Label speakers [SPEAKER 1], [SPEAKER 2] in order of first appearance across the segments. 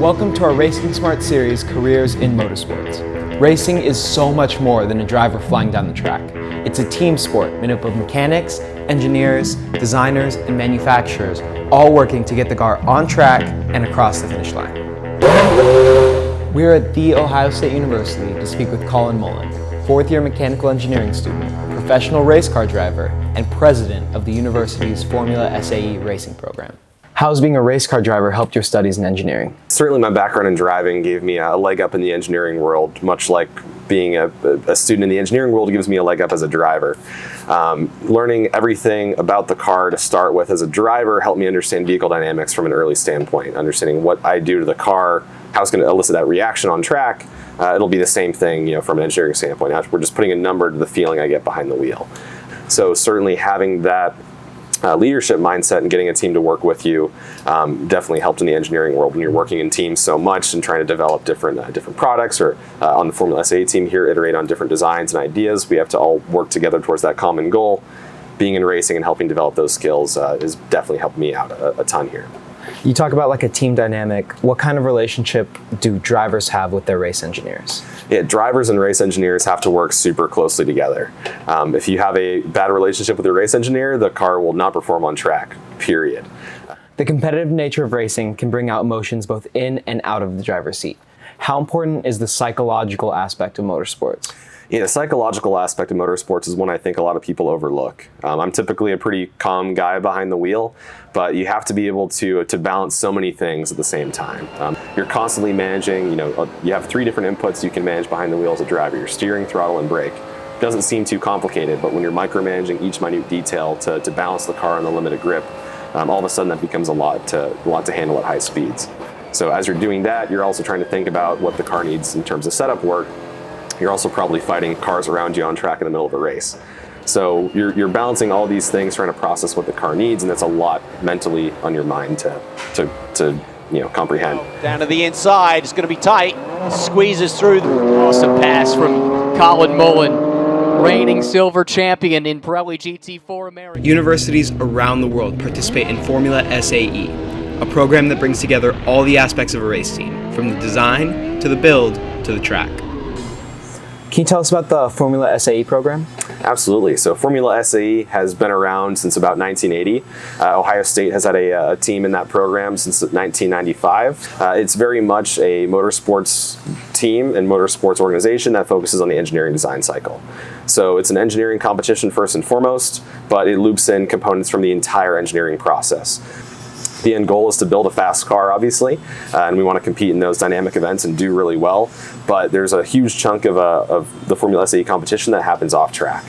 [SPEAKER 1] Welcome to our RacingSmarts series, Careers in Motorsports. Racing is so much more than a driver flying down the track. It's a team sport made up of mechanics, engineers, designers, and manufacturers, all working to get the car on track and across the finish line. We are at The Ohio State University to speak with Colin Mullan, fourth-year mechanical engineering student, professional race car driver, and president of the university's Formula SAE racing program. How's being a race car driver helped your studies in engineering?
[SPEAKER 2] Certainly my background in driving gave me a leg up in the engineering world, much like being a student in the engineering world gives me a leg up as a driver. Learning everything about the car to start with as a driver helped me understand vehicle dynamics from an early standpoint, understanding what I do to the car, how it's going to elicit that reaction on track. It'll be the same thing, from an engineering standpoint. Now we're just putting a number to the feeling I get behind the wheel. So certainly having that leadership mindset and getting a team to work with you definitely helped in the engineering world when you're working in teams so much and trying to develop different products, or on the Formula SAE team here, iterate on different designs and ideas. We have to all work together towards that common goal. Being in racing and helping develop those skills is definitely helped me out a ton here.
[SPEAKER 1] You talk about like a team dynamic. What kind of relationship do drivers have with their race engineers?
[SPEAKER 2] Yeah, drivers and race engineers have to work super closely together. If you have a bad relationship with your race engineer, the car will not perform on track, period.
[SPEAKER 1] The competitive nature of racing can bring out emotions both in and out of the driver's seat. How important is the psychological aspect of motorsports?
[SPEAKER 2] Yeah, the psychological aspect of motorsports is one I think a lot of people overlook. I'm typically a pretty calm guy behind the wheel, but you have to be able to balance so many things at the same time. You're constantly managing, you have 3 different inputs you can manage behind the wheel as a driver: your steering, throttle, and brake. Doesn't seem too complicated, but when you're micromanaging each minute detail to balance the car on the limited grip, all of a sudden that becomes a lot to handle at high speeds. So as you're doing that, you're also trying to think about what the car needs in terms of setup work. You're also probably fighting cars around you on track in the middle of a race. So you're balancing all these things, trying to process what the car needs, and that's a lot mentally on your mind to comprehend.
[SPEAKER 3] Down to the inside, it's going to be tight. Squeezes through. Awesome pass from Colin Mullan, reigning silver champion in Pirelli GT4 America.
[SPEAKER 1] Universities around the world participate in Formula SAE, a program that brings together all the aspects of a race team, from the design to the build to the track. Can you tell us about the Formula SAE program?
[SPEAKER 2] Absolutely. So Formula SAE has been around since about 1980. Ohio State has had a team in that program since 1995. It's very much a motorsports team and motorsports organization that focuses on the engineering design cycle. So it's an engineering competition first and foremost, but it loops in components from the entire engineering process. The end goal is to build a fast car, obviously, and we want to compete in those dynamic events and do really well. But there's a huge chunk of the Formula SAE competition that happens off track.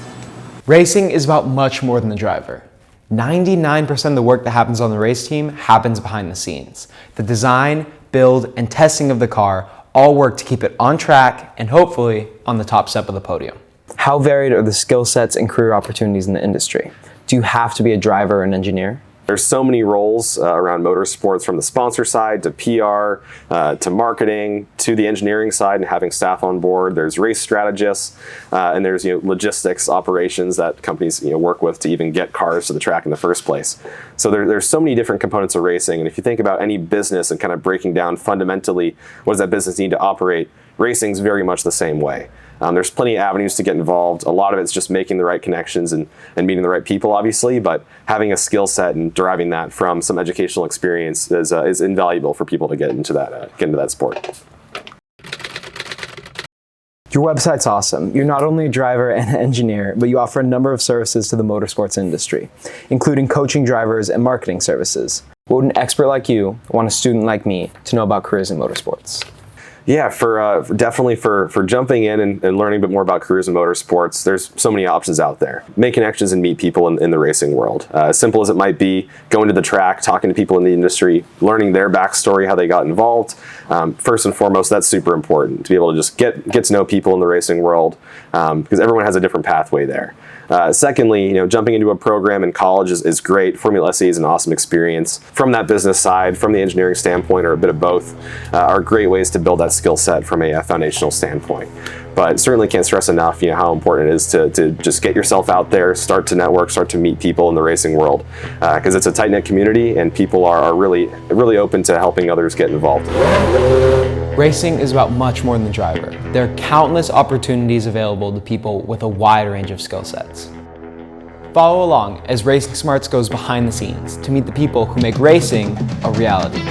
[SPEAKER 1] Racing is about much more than the driver. 99% of the work that happens on the race team happens behind the scenes. The design, build, and testing of the car all work to keep it on track and hopefully on the top step of the podium. How varied are the skill sets and career opportunities in the industry? Do you have to be a driver or an engineer?
[SPEAKER 2] There's so many roles around motorsports, from the sponsor side to PR, to marketing, to the engineering side and having staff on board. There's race strategists, and there's logistics operations that companies work with to even get cars to the track in the first place. So there's so many different components of racing, and if you think about any business and kind of breaking down fundamentally what does that business need to operate, racing's very much the same way. There's plenty of avenues to get involved. A lot of it's just making the right connections and meeting the right people, obviously, but having a skill set and deriving that from some educational experience is invaluable for people to get into that sport.
[SPEAKER 1] Your website's awesome. You're not only a driver and an engineer, but you offer a number of services to the motorsports industry, including coaching drivers and marketing services. What would an expert like you want a student like me to know about Careers in Motorsports?
[SPEAKER 2] Yeah, definitely for jumping in and learning a bit more about Careers in Motorsports, there's so many options out there. Make connections and meet people in the racing world. As simple as it might be, going to the track, talking to people in the industry, learning their backstory, how they got involved. First and foremost, that's super important, to be able to just get to know people in the racing world, because everyone has a different pathway there. Secondly, jumping into a program in college is great. Formula SAE is an awesome experience. From that business side, from the engineering standpoint, or a bit of both, are great ways to build that skill set from a foundational standpoint. but certainly can't stress enough, how important it is to just get yourself out there, start to network, start to meet people in the racing world, because it's a tight-knit community and people are really open to helping others get involved.
[SPEAKER 1] Racing is about much more than the driver. There are countless opportunities available to people with a wide range of skill sets. Follow along as RacingSmarts goes behind the scenes to meet the people who make racing a reality.